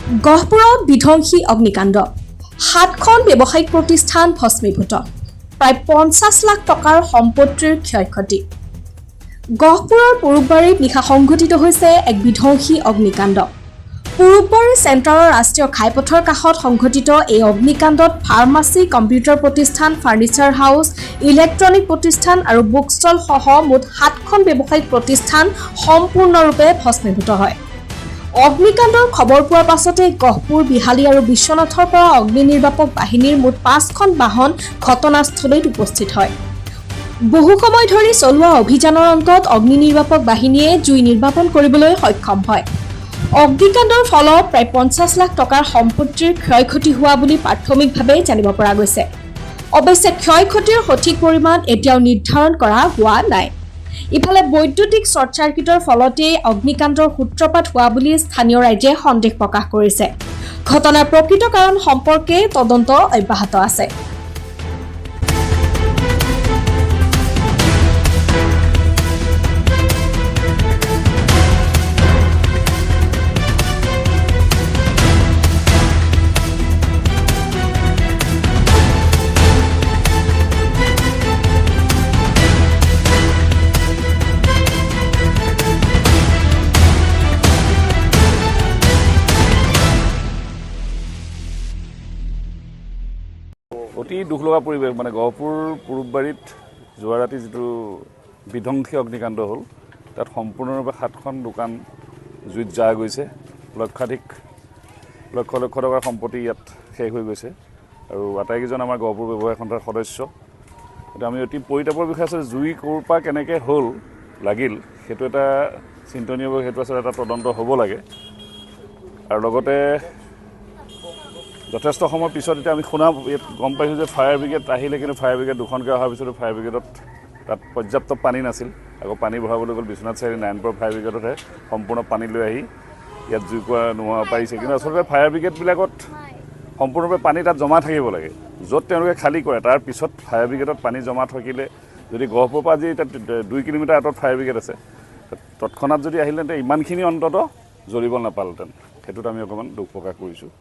গহপুৰত বিধ্বংসী অগ্নিকাণ্ড ৭খন ব্যৱসায়িক প্ৰতিষ্ঠান ভস্মীভূত প্ৰায় ৫০ লাখ টকাৰ সম্পত্তিৰ ক্ষয়ক্ষতি গহপুৰৰ পুৰুকবাৰীত নিশা সংঘটিত হৈছে এক বিধ্বংসী অগ্নিকাণ্ড পুৰুকবাৰী চেণ্টাৰৰ ৰাষ্ট্ৰীয় ঘাইপথৰ কাষত সংঘটিত এই অগ্নিকাণ্ডত ফাৰ্মাচী কম্পিউটাৰ প্ৰতিষ্ঠান ফাৰ্নিচাৰ হাউচ ইলেক্ট্ৰনিক প্ৰতিষ্ঠান আৰু বুক ষ্টল সহ মুঠ ৭খন ব্যৱসায়িক প্ৰতিষ্ঠান সম্পূৰ্ণৰূপে ভস্মীভূত হয় অগ্নিকাণ্ডৰ খবৰ পোৱাৰ পাছতে গহপুৰ বিহালী আৰু বিশ্বনাথৰ পৰা অগ্নি নিৰ্বাপক বাহিনীৰ মুঠ ৫খন বাহন ঘটনাস্থলীত উপস্থিত হয় বহু সময় ধৰি চলোৱা অভিযানৰ অন্তত অগ্নি নিৰ্বাপক বাহিনীয়ে জুই নিৰ্বাপন কৰিবলৈ সক্ষম হয় অগ্নিকাণ্ডৰ ফলত প্ৰায় ৫০ লাখ টকাৰ সম্পত্তিৰ ক্ষয়ক্ষতি হোৱা বুলি প্ৰাথমিকভাৱে জানিব পৰা গৈছে অৱশ্যে ক্ষয়ক্ষতিৰ সঠিক পৰিমাণ এতিয়াও নিৰ্ধাৰণ কৰা হোৱা নাই ইফালে বৈদ্যুতিক শ্বৰ্ট চাৰ্কিটৰ ফলতে অগ্নিকাণ্ডৰ সূত্ৰপাত হোৱা বুলি স্থানীয় ৰাইজে সন্দেহ প্ৰকাশ কৰিছে ঘটনাৰ প্ৰকৃত কাৰণ সম্পৰ্কে তদন্ত অব্যাহত আছে অতি দুখ লগা পৰিৱেশ মানে গহপুৰ পুৰুকবাৰীত যোৱা ৰাতি যিটো বিধ্বংসী অগ্নিকাণ্ড হ'ল তাত সম্পূৰ্ণৰূপে ৭খন দোকান জুইত জ্বলা গৈছে লক্ষ লক্ষ টকাৰ সম্পত্তি ইয়াত শেষ হৈ গৈছে আৰু আটাইকেইজন আমাৰ গহপুৰ ব্যৱসায় সন্থাৰ সদস্য এতিয়া আমি অতি পৰিতাপৰ বিষয় আছে জুই ক'ৰ পৰা কেনেকৈ হ'ল লাগিল সেইটো এটা চিন্তনীয় সেইটো আছে এটা তদন্ত হ'ব লাগে আৰু লগতে যথেষ্ট সময় পিছত এতিয়া আমি শুনা গম পাইছোঁ যে ফায়াৰ ব্ৰিগেড আহিলে কিন্তু ফায়াৰ ব্ৰিগেড দুখনকৈ অহাৰ পিছতো ফায়াৰ ব্ৰিগেডত তাত পৰ্যাপ্ত পানী নাছিল আকৌ পানী ভৰাবলৈ গ'ল বিশ্বনাথ চাৰিআলি 9 ফায়াৰ ব্ৰিগেডতহে সম্পূৰ্ণ পানী লৈ আহি ইয়াত জুই কোৱা নোহোৱা পাৰিছে কিন্তু আচলতে ফায়াৰ ব্ৰিগেডবিলাকত সম্পূৰ্ণৰূপে পানী তাত জমা থাকিব লাগে য'ত তেওঁলোকে খালী কৰে তাৰ পিছত ফায়াৰ ব্ৰিগেডত পানী জমা থাকিলে যদি গহপুৰৰ পৰা আজি তাত 2 কিলোমিটাৰ আঁতৰত ফায়াৰ ব্ৰিগেড আছে তৎক্ষণাত যদি আহিলেহেঁতেন ইমানখিনি অন্ততঃ জ্বলিব নাপালেহেঁতেন সেইটোত আমি অকণমান দুখ প্ৰকাশ কৰিছোঁ